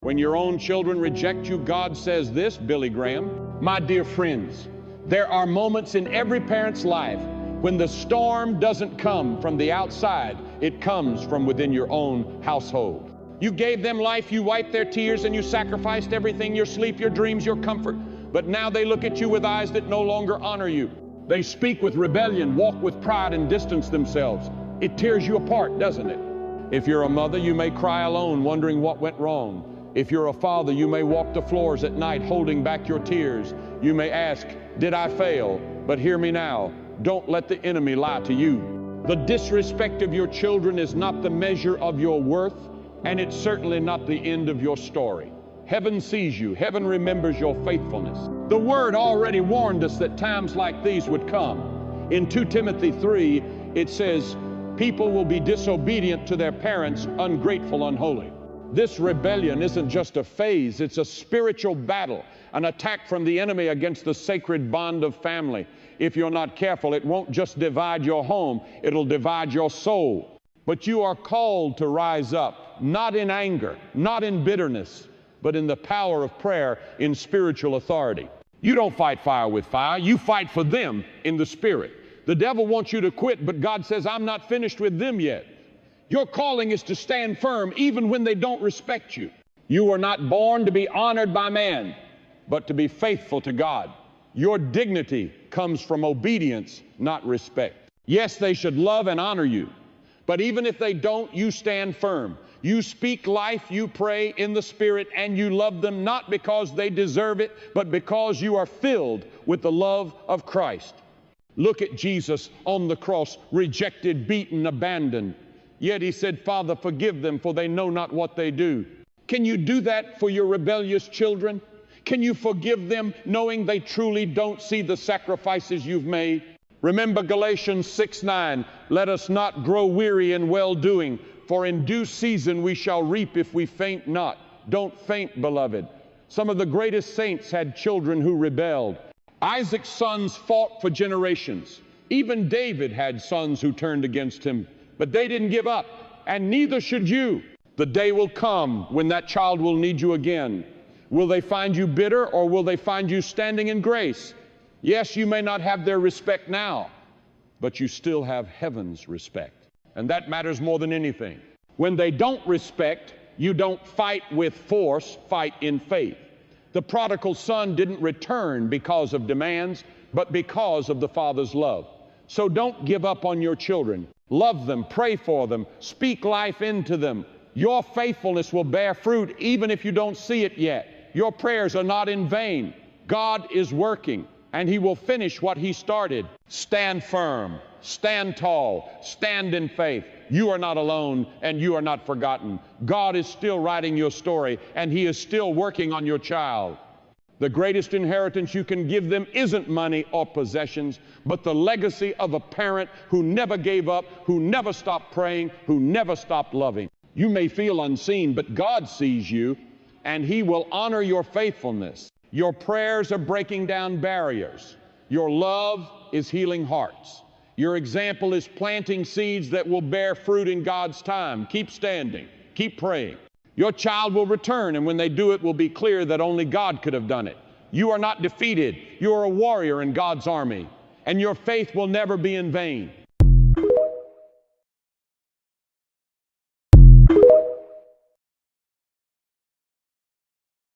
When your own children reject you, God says this, Billy Graham, my dear friends, there are moments in every parent's life when the storm doesn't come from the outside, it comes from within your own household. You gave them life, you wiped their tears, and you sacrificed everything, your sleep, your dreams, your comfort. But now they look at you with eyes that no longer honor you. They speak with rebellion, walk with pride, and distance themselves. It tears you apart, doesn't it? If you're a mother, you may cry alone, wondering what went wrong. If you're a father, you may walk the floors at night holding back your tears. You may ask, did I fail? But hear me now, don't let the enemy lie to you. The disrespect of your children is not the measure of your worth, and it's certainly not the end of your story. Heaven sees you. Heaven remembers your faithfulness. The Word already warned us that times like these would come. In 2 Timothy 3, it says, people will be disobedient to their parents, ungrateful, unholy. This rebellion isn't just a phase, it's a spiritual battle, an attack from the enemy against the sacred bond of family. If you're not careful, it won't just divide your home, it'll divide your soul. But you are called to rise up, not in anger, not in bitterness, but in the power of prayer, in spiritual authority. You don't fight fire with fire, you fight for them in the Spirit. The devil wants you to quit, but God says, I'm not finished with them yet. Your calling is to stand firm even when they don't respect you. You were not born to be honored by man, but to be faithful to God. Your dignity comes from obedience, not respect. Yes, they should love and honor you, but even if they don't, you stand firm. You speak life, you pray in the Spirit, and you love them not because they deserve it, but because you are filled with the love of Christ. Look at Jesus on the cross, rejected, beaten, abandoned. Yet he said, Father, forgive them, for they know not what they do. Can you do that for your rebellious children? Can you forgive them knowing they truly don't see the sacrifices you've made? Remember Galatians 6:9, let us not grow weary in well-doing, for in due season we shall reap if we faint not. Don't faint, beloved. Some of the greatest saints had children who rebelled. Isaac's sons fought for generations. Even David had sons who turned against him. But they didn't give up, and neither should you. The day will come when that child will need you again. Will they find you bitter, or will they find you standing in grace? Yes, you may not have their respect now, but you still have heaven's respect. And that matters more than anything. When they don't respect, you don't fight with force, fight in faith. The prodigal son didn't return because of demands, but because of the Father's love. So don't give up on your children. Love them, pray for them, speak life into them. Your faithfulness will bear fruit even if you don't see it yet. Your prayers are not in vain. God is working, and He will finish what He started. Stand firm, stand tall, stand in faith. You are not alone, and you are not forgotten. God is still writing your story, and He is still working on your child. The greatest inheritance you can give them isn't money or possessions, but the legacy of a parent who never gave up, who never stopped praying, who never stopped loving. You may feel unseen, but God sees you, and He will honor your faithfulness. Your prayers are breaking down barriers. Your love is healing hearts. Your example is planting seeds that will bear fruit in God's time. Keep standing. Keep praying. Your child will return, and when they do, it will be clear that only God could have done it. You are not defeated. You are a warrior in God's army, and your faith will never be in vain.